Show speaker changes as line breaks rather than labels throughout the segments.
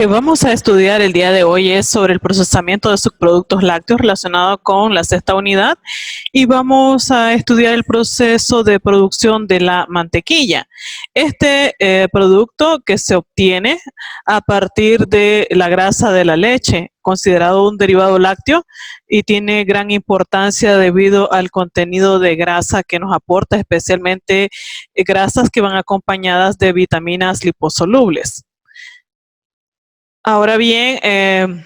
Que vamos a estudiar el día de hoy es sobre el procesamiento de subproductos lácteos relacionado con la sexta unidad y vamos a estudiar el proceso de producción de la mantequilla. Este producto que se obtiene a partir de la grasa de la leche, considerado un derivado lácteo y tiene gran importancia debido al contenido de grasa que nos aporta, especialmente grasas que van acompañadas de vitaminas liposolubles. Ahora bien,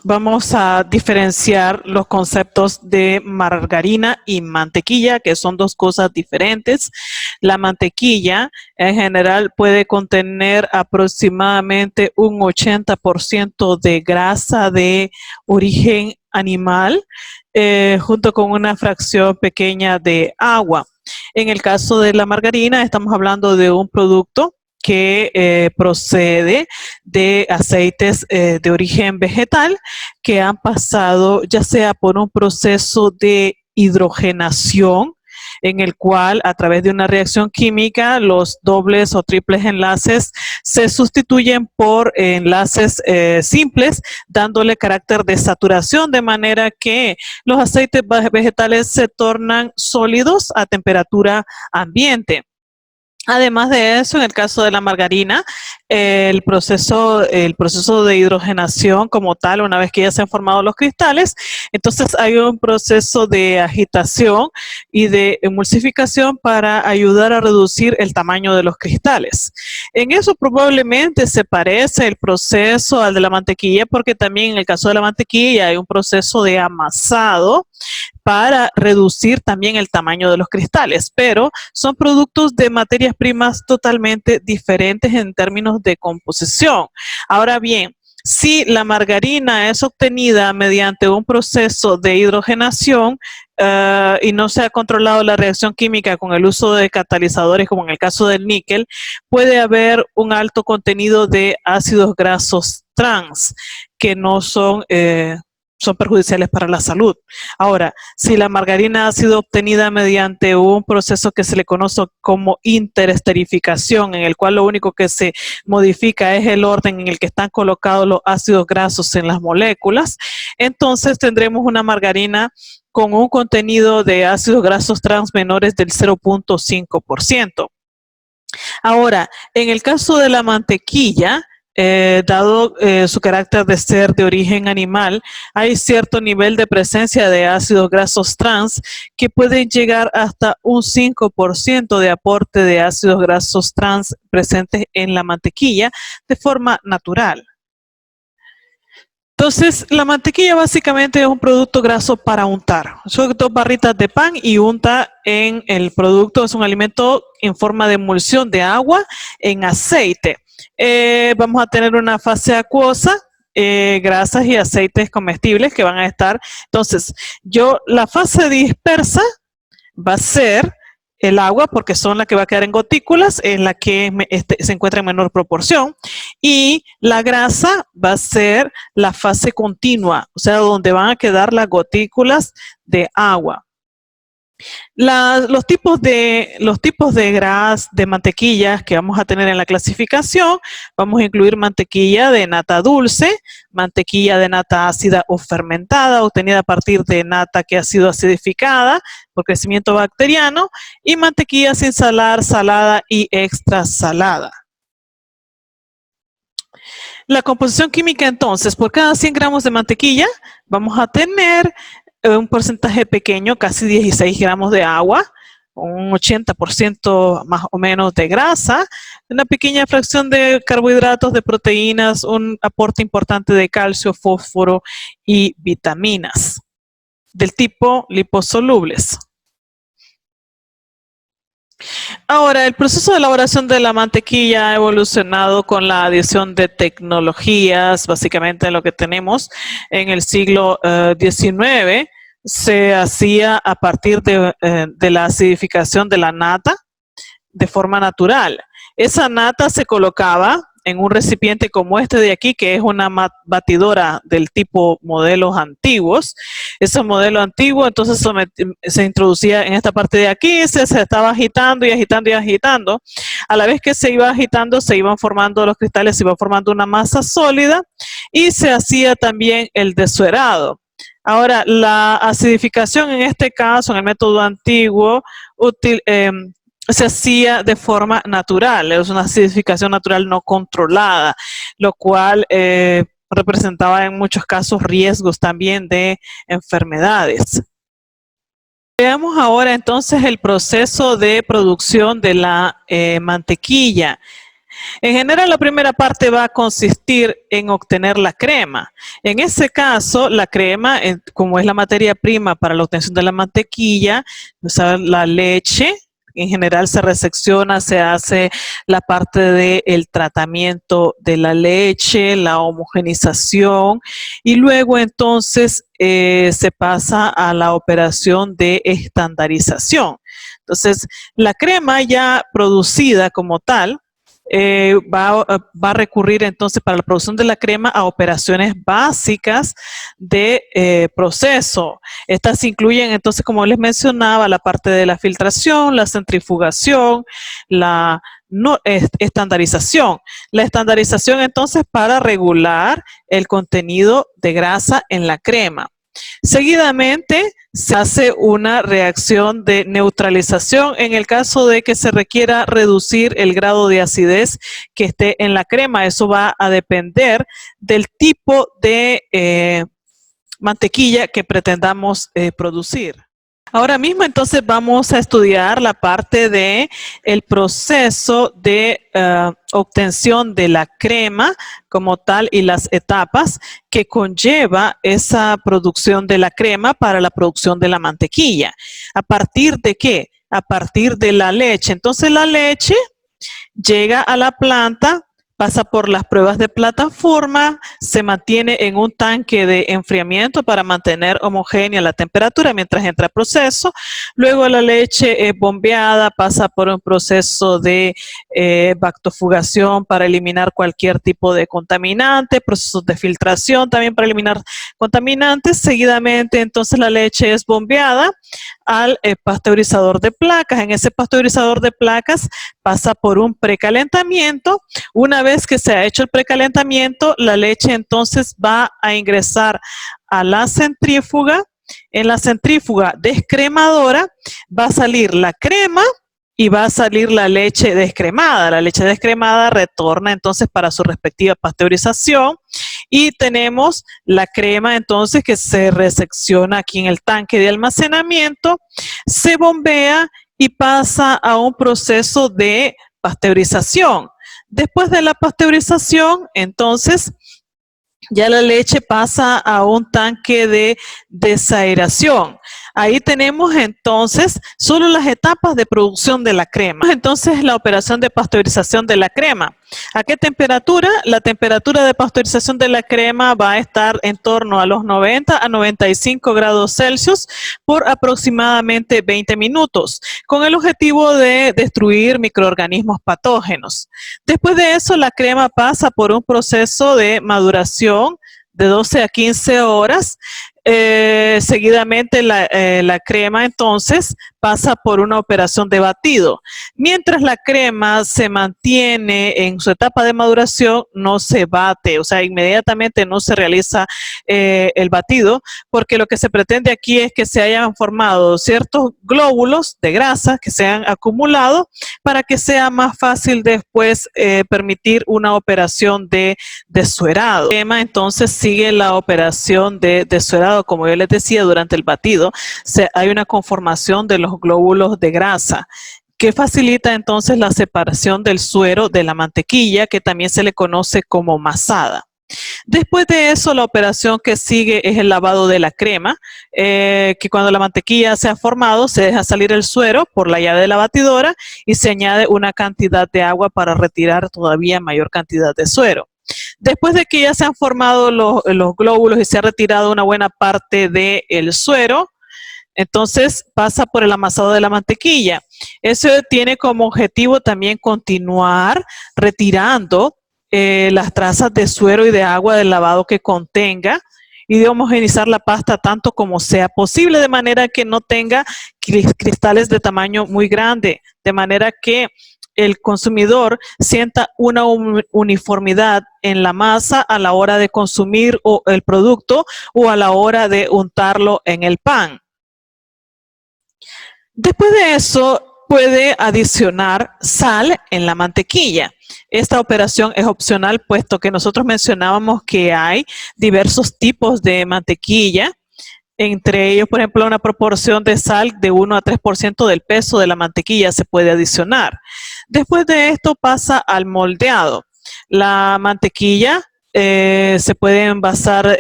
vamos a diferenciar los conceptos de margarina y mantequilla, que son dos cosas diferentes. La mantequilla en general puede contener aproximadamente un 80% de grasa de origen animal, junto con una fracción pequeña de agua. En el caso de la margarina, estamos hablando de un producto que procede de aceites de origen vegetal que han pasado ya sea por un proceso de hidrogenación en el cual a través de una reacción química los dobles o triples enlaces se sustituyen por enlaces simples, dándole carácter de saturación, de manera que los aceites vegetales se tornan sólidos a temperatura ambiente. Además de eso, en el caso de la margarina, el proceso de hidrogenación como tal, una vez que ya se han formado los cristales, entonces hay un proceso de agitación y de emulsificación para ayudar a reducir el tamaño de los cristales. En eso probablemente se parece el proceso al de la mantequilla, porque también en el caso de la mantequilla hay un proceso de amasado para reducir también el tamaño de los cristales, pero son productos de materias primas totalmente diferentes en términos de composición. Ahora bien, si la margarina es obtenida mediante un proceso de hidrogenación y no se ha controlado la reacción química con el uso de catalizadores, como en el caso del níquel, puede haber un alto contenido de ácidos grasos trans que no son perjudiciales para la salud. Ahora, si la margarina ha sido obtenida mediante un proceso que se le conoce como interesterificación, en el cual lo único que se modifica es el orden en el que están colocados los ácidos grasos en las moléculas, entonces tendremos una margarina con un contenido de ácidos grasos trans menores del 0.5%. Ahora, en el caso de la mantequilla, dado su carácter de ser de origen animal, hay cierto nivel de presencia de ácidos grasos trans que pueden llegar hasta un 5% de aporte de ácidos grasos trans presentes en la mantequilla de forma natural. Entonces, la mantequilla básicamente es un producto graso para untar. Son dos barritas de pan y unta en el producto. Es un alimento en forma de emulsión de agua en aceite. Vamos a tener una fase acuosa, grasas y aceites comestibles que van a estar. Entonces, la fase dispersa va a ser el agua, porque son las que va a quedar en gotículas, en la que se encuentra en menor proporción, y la grasa va a ser la fase continua, o sea, donde van a quedar las gotículas de agua. Los tipos de grasas, de mantequillas que vamos a tener en la clasificación, vamos a incluir mantequilla de nata dulce, mantequilla de nata ácida o fermentada, obtenida a partir de nata que ha sido acidificada por crecimiento bacteriano, y mantequilla sin salar, salada y extra salada. La composición química entonces, por cada 100 gramos de mantequilla vamos a tener un porcentaje pequeño, casi 16 gramos de agua, un 80% más o menos de grasa, una pequeña fracción de carbohidratos, de proteínas, un aporte importante de calcio, fósforo y vitaminas del tipo liposolubles. Ahora, el proceso de elaboración de la mantequilla ha evolucionado con la adición de tecnologías, básicamente lo que tenemos en el siglo XIX, se hacía a partir de la acidificación de la nata de forma natural. Esa nata se colocaba en un recipiente como este de aquí, que es una batidora del tipo modelos antiguos. Ese modelo antiguo, entonces se introducía en esta parte de aquí, se estaba agitando y agitando y agitando. A la vez que se iba agitando, se iban formando los cristales, se iba formando una masa sólida y se hacía también el desuerado. Ahora, la acidificación en este caso, en el método antiguo, se hacía de forma natural, es una acidificación natural no controlada, lo cual representaba en muchos casos riesgos también de enfermedades. Veamos ahora entonces el proceso de producción de la mantequilla. En general, la primera parte va a consistir en obtener la crema. En ese caso, la crema, como es la materia prima para la obtención de la mantequilla, la leche, en general se resecciona, se hace la parte del tratamiento de la leche, la homogenización y luego entonces se pasa a la operación de estandarización. Entonces, la crema ya producida como tal, va a recurrir entonces para la producción de la crema a operaciones básicas de proceso. Estas incluyen entonces, como les mencionaba, la parte de la filtración, la centrifugación, la estandarización. La estandarización entonces para regular el contenido de grasa en la crema. Seguidamente se hace una reacción de neutralización en el caso de que se requiera reducir el grado de acidez que esté en la crema. Eso va a depender del tipo de mantequilla que pretendamos producir. Ahora mismo entonces vamos a estudiar la parte de el proceso de obtención de la crema como tal y las etapas que conlleva esa producción de la crema para la producción de la mantequilla. ¿A partir de qué? A partir de la leche. Entonces la leche llega a la planta, pasa por las pruebas de plataforma, se mantiene en un tanque de enfriamiento para mantener homogénea la temperatura mientras entra el proceso. Luego la leche es bombeada, pasa por un proceso de bactofugación para eliminar cualquier tipo de contaminante, procesos de filtración también para eliminar contaminantes. Seguidamente entonces la leche es bombeada al pasteurizador de placas. En ese pasteurizador de placas pasa por un precalentamiento. Una vez que se ha hecho el precalentamiento, la leche entonces va a ingresar a la centrífuga. En la centrífuga descremadora va a salir la crema y va a salir la leche descremada. La leche descremada retorna entonces para su respectiva pasteurización y tenemos la crema entonces que se resecciona aquí en el tanque de almacenamiento, se bombea y pasa a un proceso de pasteurización. Después de la pasteurización, entonces, ya la leche pasa a un tanque de desaeración. Ahí tenemos entonces solo las etapas de producción de la crema. Entonces la operación de pasteurización de la crema. ¿A qué temperatura? La temperatura de pasteurización de la crema va a estar en torno a los 90 a 95 grados Celsius por aproximadamente 20 minutos, con el objetivo de destruir microorganismos patógenos. Después de eso, la crema pasa por un proceso de maduración de 12 a 15 horas. Seguidamente la crema entonces pasa por una operación de batido. Mientras la crema se mantiene en su etapa de maduración, no se bate, o sea, inmediatamente no se realiza el batido, porque lo que se pretende aquí es que se hayan formado ciertos glóbulos de grasa que se han acumulado para que sea más fácil después permitir una operación de desuerado. La crema entonces sigue la operación de desuerado. Como yo les decía, durante el batido hay una conformación de los glóbulos de grasa que facilita entonces la separación del suero de la mantequilla, que también se le conoce como masada. Después de eso, la operación que sigue es el lavado de la crema, que cuando la mantequilla se ha formado, se deja salir el suero por la llave de la batidora y se añade una cantidad de agua para retirar todavía mayor cantidad de suero. Después de que ya se han formado los glóbulos y se ha retirado una buena parte del suero, entonces pasa por el amasado de la mantequilla. Eso tiene como objetivo también continuar retirando las trazas de suero y de agua del lavado que contenga, y de homogeneizar la pasta tanto como sea posible, de manera que no tenga cristales de tamaño muy grande, de manera que el consumidor sienta una uniformidad en la masa a la hora de consumir el producto o a la hora de untarlo en el pan. Después de eso, puede adicionar sal en la mantequilla. Esta operación es opcional, puesto que nosotros mencionábamos que hay diversos tipos de mantequilla. Entre ellos, por ejemplo, una proporción de sal de 1 a 3% del peso de la mantequilla se puede adicionar. Después de esto pasa al moldeado. La mantequilla se puede envasar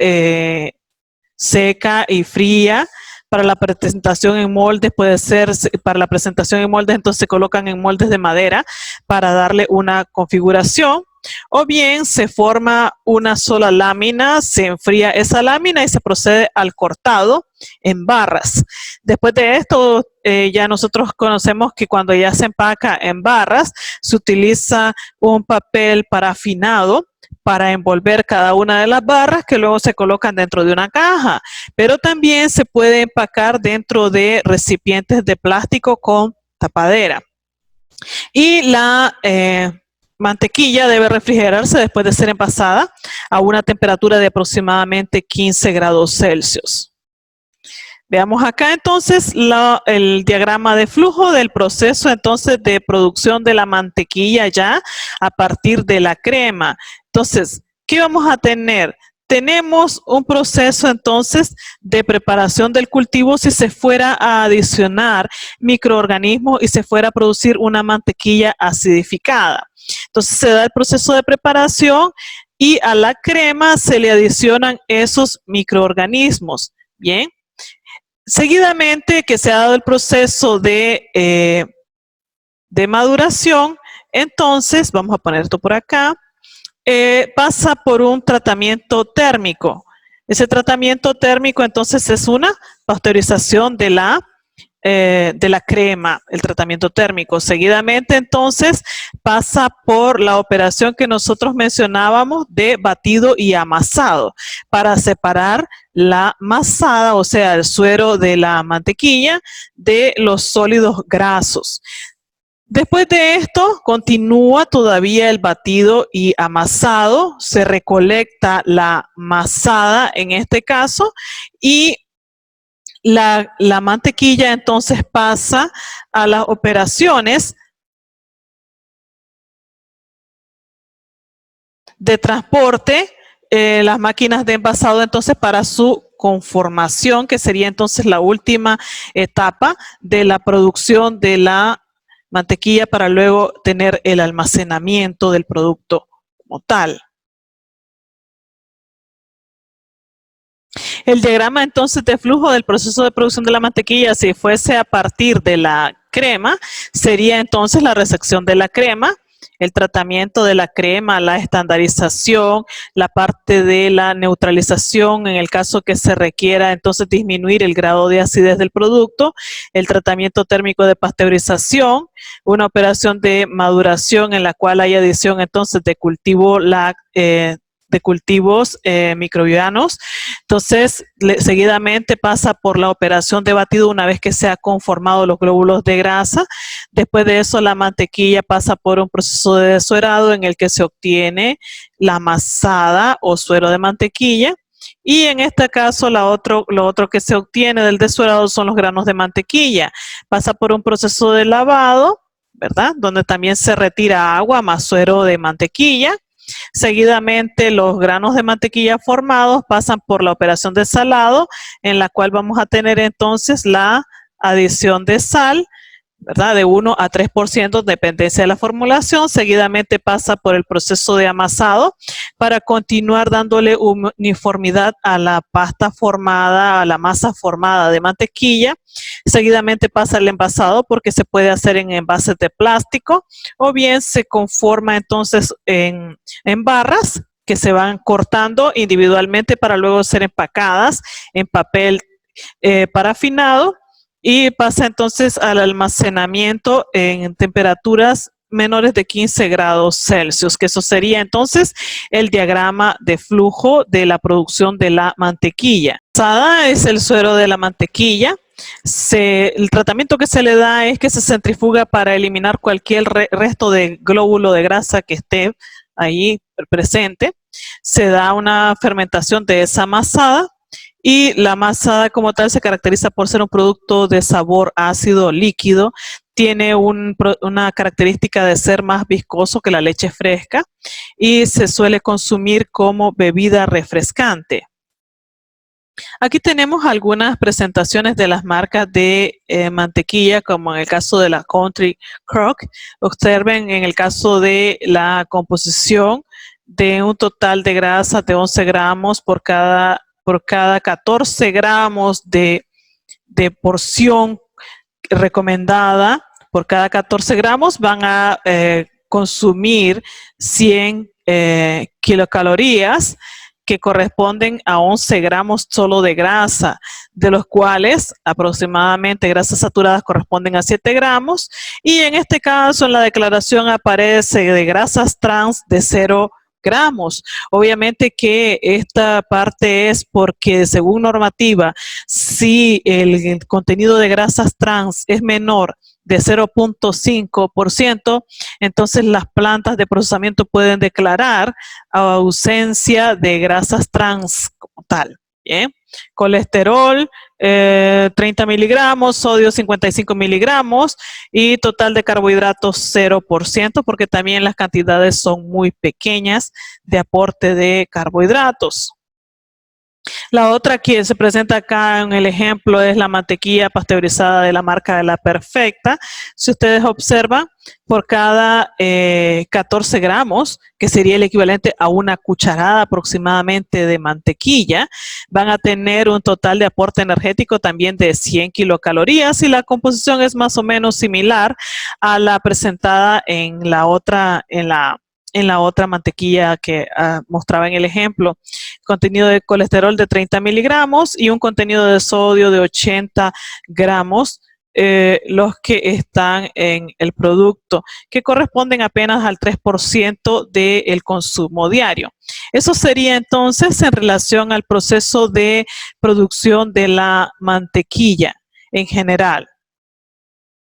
seca y fría. Para la presentación en moldes puede ser, para la presentación en moldes entonces se colocan en moldes de madera para darle una configuración, o bien se forma una sola lámina, se enfría esa lámina y se procede al cortado en barras. Después de esto ya nosotros conocemos que cuando ya se empaca en barras se utiliza un papel parafinado para envolver cada una de las barras que luego se colocan dentro de una caja, pero también se puede empacar dentro de recipientes de plástico con tapadera. Y la mantequilla debe refrigerarse después de ser envasada a una temperatura de aproximadamente 15 grados Celsius. Veamos acá entonces el diagrama de flujo del proceso entonces de producción de la mantequilla ya a partir de la crema. Entonces, ¿qué vamos a tener? Tenemos un proceso entonces de preparación del cultivo si se fuera a adicionar microorganismos y se fuera a producir una mantequilla acidificada. Entonces se da el proceso de preparación y a la crema se le adicionan esos microorganismos. Bien. Seguidamente que se ha dado el proceso de maduración, entonces, vamos a poner esto por acá, pasa por un tratamiento térmico. Ese tratamiento térmico entonces es una pasteurización de la crema, el tratamiento térmico. Seguidamente entonces pasa por la operación que nosotros mencionábamos de batido y amasado para separar la masada, o sea, el suero de la mantequilla de los sólidos grasos. Después de esto, continúa todavía el batido y amasado, se recolecta la masada en este caso y la mantequilla entonces pasa a las operaciones de transporte, las máquinas de envasado entonces para su conformación, que sería entonces la última etapa de la producción de la mantequilla para luego tener el almacenamiento del producto como tal. El diagrama entonces de flujo del proceso de producción de la mantequilla, si fuese a partir de la crema, sería entonces la recepción de la crema, el tratamiento de la crema, la estandarización, la parte de la neutralización en el caso que se requiera entonces disminuir el grado de acidez del producto, el tratamiento térmico de pasteurización, una operación de maduración en la cual hay adición entonces de cultivos microbianos. Entonces, seguidamente pasa por la operación de batido una vez que se han conformado los glóbulos de grasa. Después de eso, la mantequilla pasa por un proceso de desuerado en el que se obtiene la masada o suero de mantequilla. Y en este caso, lo otro que se obtiene del desuerado son los granos de mantequilla. Pasa por un proceso de lavado, ¿verdad? Donde también se retira agua más suero de mantequilla. Seguidamente, los granos de mantequilla formados pasan por la operación de salado, en la cual vamos a tener entonces la adición de sal, ¿verdad? De 1 a 3%, dependencia de la formulación. Seguidamente pasa por el proceso de amasado para continuar dándole uniformidad a la pasta formada, a la masa formada de mantequilla. Seguidamente pasa el envasado porque se puede hacer en envases de plástico o bien se conforma entonces en barras que se van cortando individualmente para luego ser empacadas en papel parafinado. Y pasa entonces al almacenamiento en temperaturas menores de 15 grados Celsius, que eso sería entonces el diagrama de flujo de la producción de la mantequilla. Sada es el suero de la mantequilla. El tratamiento que se le da es que se centrifuga para eliminar cualquier resto de glóbulo de grasa que esté ahí presente. Se da una fermentación de esa masada y la masada como tal se caracteriza por ser un producto de sabor ácido líquido. Tiene una característica de ser más viscoso que la leche fresca y se suele consumir como bebida refrescante. Aquí tenemos algunas presentaciones de las marcas de mantequilla, como en el caso de la Country Crock. Observen en el caso de la composición de un total de grasa de 11 gramos por cada 14 gramos de porción recomendada. Por cada 14 gramos van a consumir 100 kilocalorías, que corresponden a 11 gramos solo de grasa, de los cuales aproximadamente grasas saturadas corresponden a 7 gramos, y en este caso en la declaración aparece de grasas trans de 0 gramos. Obviamente que esta parte es porque según normativa, si el contenido de grasas trans es menor de 0.5%, entonces las plantas de procesamiento pueden declarar ausencia de grasas trans como tal. ¿Bien? Colesterol 30 miligramos, sodio 55 miligramos y total de carbohidratos 0%, porque también las cantidades son muy pequeñas de aporte de carbohidratos. La otra que se presenta acá en el ejemplo es la mantequilla pasteurizada de la marca de La Perfecta. Si ustedes observan, por cada 14 gramos, que sería el equivalente a una cucharada aproximadamente de mantequilla, van a tener un total de aporte energético también de 100 kilocalorías, y la composición es más o menos similar a la presentada en la otra mantequilla que mostraba en el ejemplo. Contenido de colesterol de 30 miligramos y un contenido de sodio de 80 gramos, los que están en el producto, que corresponden apenas al 3% del consumo diario. Eso sería entonces en relación al proceso de producción de la mantequilla en general.